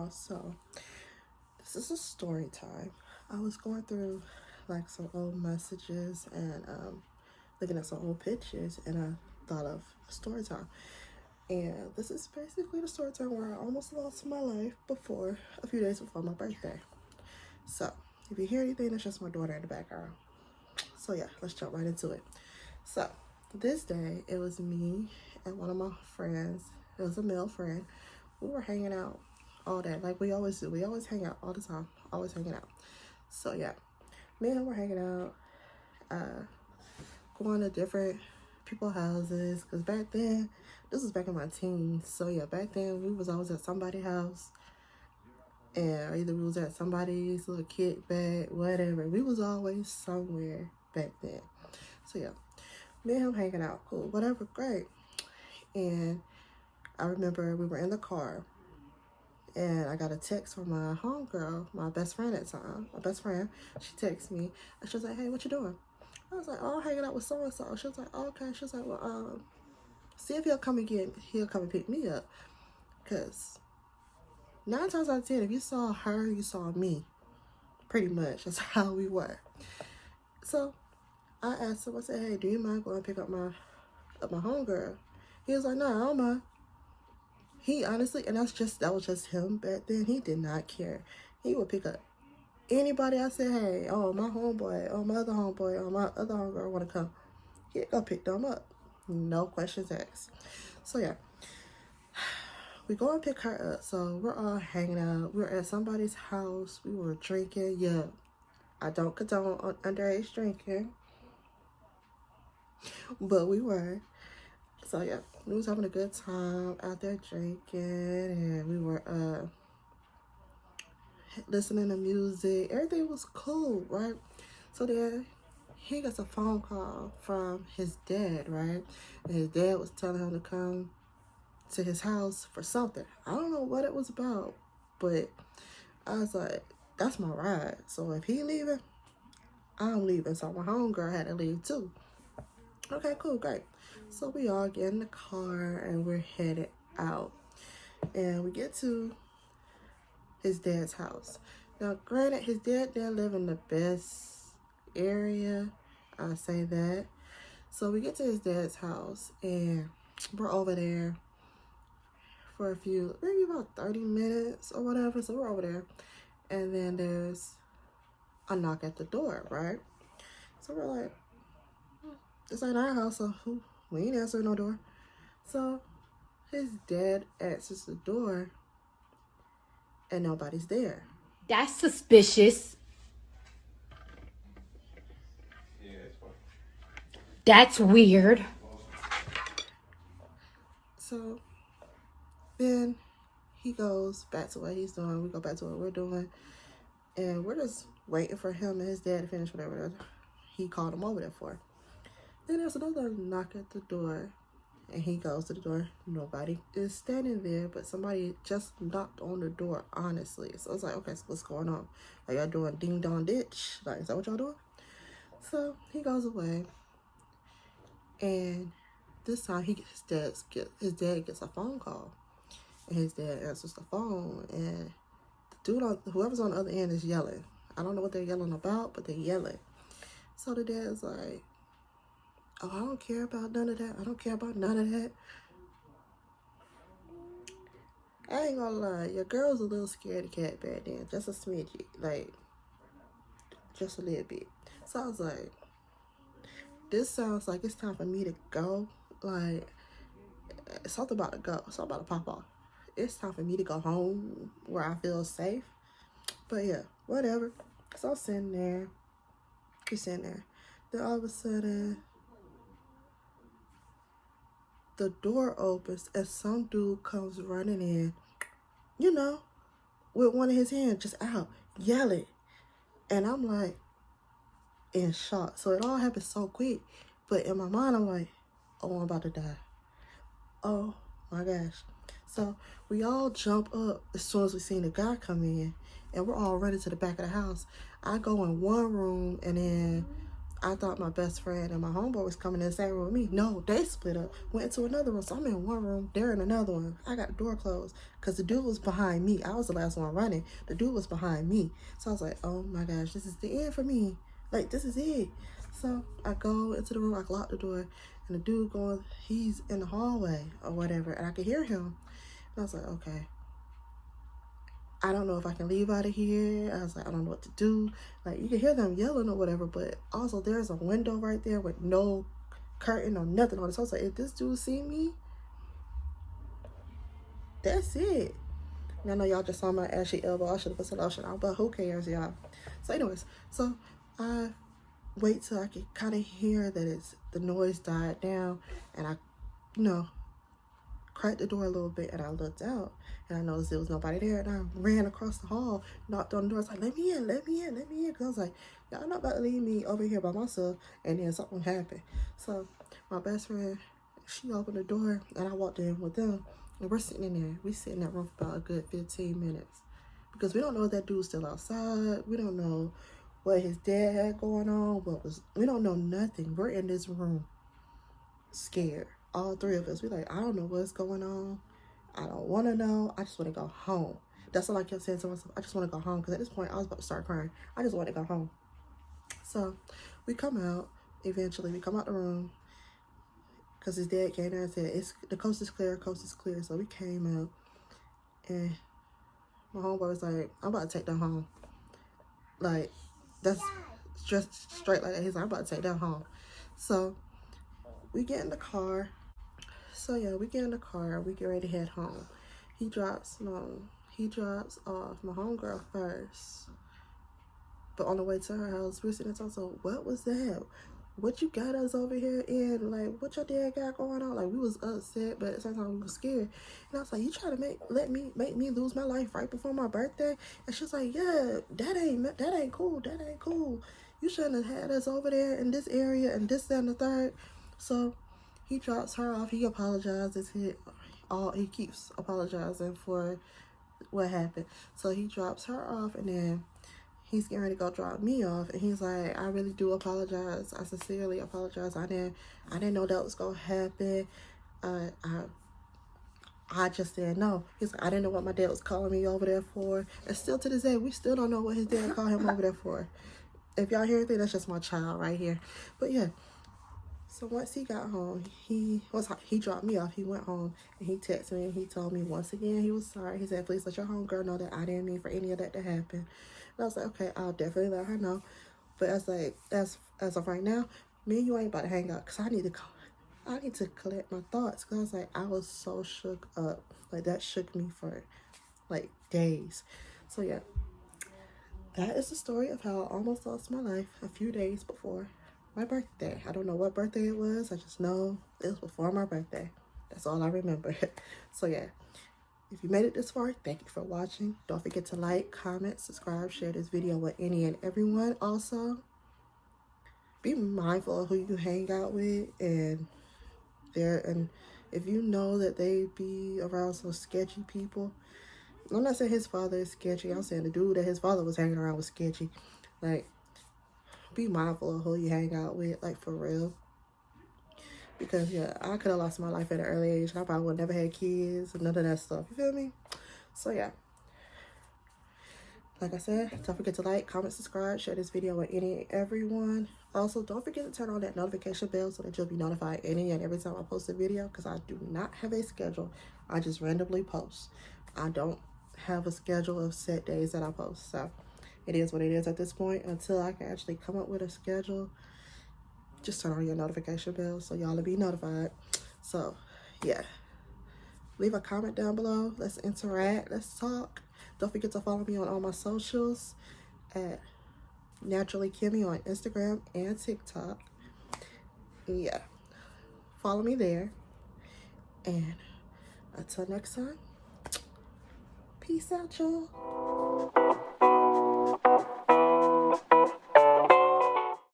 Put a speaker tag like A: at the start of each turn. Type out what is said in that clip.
A: y'all. So this is a story time. I was going through like some old messages and looking at some old pictures, and I thought of a story time. And this is basically the story time where I almost lost my life before, a few days before my birthday. So if you hear anything, that's just my daughter in the background. So yeah, let's jump right into it. So this day, it was me and one of my friends. It was a male friend. We were hanging out all day, like we always do. We always hang out all the time, always hanging out. So yeah, me and him were hanging out, going to different people's houses. Cause back then, this was back in my teens. So yeah, back then we was always at somebody's house, and either we was at somebody's little kickback, whatever. We was always somewhere back then. So yeah, me and him hanging out, cool, whatever, great. And I remember we were in the car, and I got a text from my homegirl, my best friend at the time. My best friend, she texted me, and she was like, "Hey, what you doing?" I was like, "Oh, I'm hanging out with so and so." She was like, "Oh, okay." She was like, "Well, see if he'll come and pick me up, cause 9 times out of 10, if you saw her, you saw me. Pretty much, that's how we were." So I asked him, I said, "Hey, do you mind going to pick up my homegirl?" He was like, "No, I don't mind." He honestly, and that was just him back then. He did not care. He would pick up anybody. I said, "Hey, oh, my homeboy, oh, my other homeboy, oh, my other homegirl want to come." He'd go pick them up. No questions asked. So yeah, we go and pick her up. So we're all hanging out. We're at somebody's house. We were drinking. Yeah, I don't condone underage drinking, but we were. So yeah, we was having a good time out there drinking, and we were listening to music. Everything was cool, right? So then he gets a phone call from his dad, right? And his dad was telling him to come to his house for something. I don't know what it was about, but I was like, that's my ride. So if he leaving, I'm leaving. So my homegirl had to leave too. Okay, cool, great. So we all get in the car and we're headed out. And we get to his dad's house. Now, granted, his dad didn't live in the best area. I say that. So we get to his dad's house and we're over there for maybe about 30 minutes or whatever. So we're over there. And then there's a knock at the door, right? So we're like, this ain't our house, so we ain't answering no door. So his dad answers the door and nobody's there.
B: That's suspicious. That's weird.
A: So then he goes back to what he's doing. We go back to what we're doing. And we're just waiting for him and his dad to finish whatever he called him over there for. Then there's another knock at the door. And he goes to the door. Nobody is standing there, but somebody just knocked on the door, honestly. So it's like, okay, so what's going on? Are y'all doing ding dong ditch? Like, is that what y'all doing? So he goes away. And this time his dad gets a phone call. And his dad answers the phone. And the dude, whoever's on the other end is yelling. I don't know what they're yelling about, but they're yelling. So the dad's like, "Oh, I don't care about none of that. I don't care about none of that." I ain't gonna lie, your girl was a little scared of cat back then. Just a smidgy. Like, just a little bit. So I was like, this sounds like it's time for me to go. Like, something about to go. Something about to pop off. It's time for me to go home where I feel safe. But yeah, whatever. So I'm sitting there. He's sitting there. Then all of a sudden, the door opens and some dude comes running in, you know, with one of his hands just out, yelling. And I'm like, in shock. So it all happened so quick. But in my mind, I'm like, oh, I'm about to die. Oh my gosh. So we all jump up as soon as we seen the guy come in. And we're all running to the back of the house. I go in one room, and then I thought my best friend and my homeboy was coming in the same room with me. No, they split up, went into another room. So I'm in one room, they're in another one. I got the door closed because the dude was behind me. I was the last one running. The dude was behind me. So I was like, oh my gosh, this is the end for me. Like, this is it. So I go into the room, I lock the door, and the dude going, he's in the hallway or whatever, and I could hear him. And I was like, okay, I don't know if I can leave out of here. I was like, I don't know what to do. Like, you can hear them yelling or whatever, but also there's a window right there with no curtain or nothing on it. So I was like, if this dude see me, that's it. And I know y'all just saw my ashy elbow. I should have put some lotion on, but who cares, y'all? So anyways, so I wait till I can kind of hear that the noise died down, and I, cracked the door a little bit, and I looked out, and I noticed there was nobody there, and I ran across the hall, knocked on the door. I was like, let me in, let me in, let me in, because I was like, y'all not about to leave me over here by myself, and then something happened. So my best friend, she opened the door, and I walked in with them, and we're sitting in there. We sit in that room for about a good 15 minutes, because we don't know if that dude's still outside. We don't know what his dad had going on, we don't know nothing. We're in this room scared, all three of us. We like, I don't know what's going on. I don't want to know. I just want to go home. That's all I kept saying to myself. I just want to go home, because at this point I was about to start crying. I just want to go home. So we come out. Eventually we come out the room, because his dad came there and said, the coast is clear, coast is clear. So we came out, and my homeboy was like, I'm about to take them home. Like, that's just straight like that. He's like, I'm about to take them home. So we get in the car. So yeah, we get in the car. We get ready to head home. He drops off my homegirl first. But on the way to her house, we're sitting there talking, so what was that? What you got us over here in? Like, what your dad got going on? Like, we was upset, but at the same time we was scared. And I was like, you trying to make me lose my life right before my birthday? And she was like, yeah, that ain't cool. That ain't cool. You shouldn't have had us over there in this area and this, that, and the third. So he drops her off. He apologizes. He keeps apologizing for what happened. So he drops her off, and then he's getting ready to go drop me off, and he's like, I really do apologize. I sincerely apologize. I didn't know that was gonna happen. I just didn't know. He's like, I didn't know what my dad was calling me over there for. And still to this day, we still don't know what his dad called him over there for. If y'all hear anything, that's just my child right here. But yeah. So once he got home, he dropped me off. He went home, and he texted me, and he told me once again he was sorry. He said, please let your homegirl know that I didn't mean for any of that to happen. And I was like, okay, I'll definitely let her know. But as of right now, me and you ain't about to hang out, because I need to collect my thoughts, because I was like, I was so shook up. Like, that shook me for like days. So yeah, that is the story of how I almost lost my life a few days before my birthday. I don't know what birthday it was. I just know it was before my birthday. That's all I remember. So yeah, if you made it this far, thank you for watching. Don't forget to like, comment, subscribe, share this video with any and everyone. Also, be mindful of who you hang out with, and if you know that they be around some sketchy people. I'm not saying his father is sketchy. I'm saying the dude that his father was hanging around was sketchy. Like, be mindful of who you hang out with, like, for real. Because yeah, I could have lost my life at an early age, and I probably would never had kids and none of that stuff. You feel me? So yeah, like I said, don't forget to like, comment, subscribe, share this video with any and everyone. Also, don't forget to turn on that notification bell so that you'll be notified any and every time I post a video, because I do not have a schedule. I just randomly post. I don't have a schedule of set days that I post. So it is what it is at this point. Until I can actually come up with a schedule, just turn on your notification bell so y'all will be notified. So yeah, leave a comment down below. Let's interact. Let's talk. Don't forget to follow me on all my socials at NaturallyKimmie on Instagram and TikTok. Yeah, follow me there. And until next time, peace out, y'all.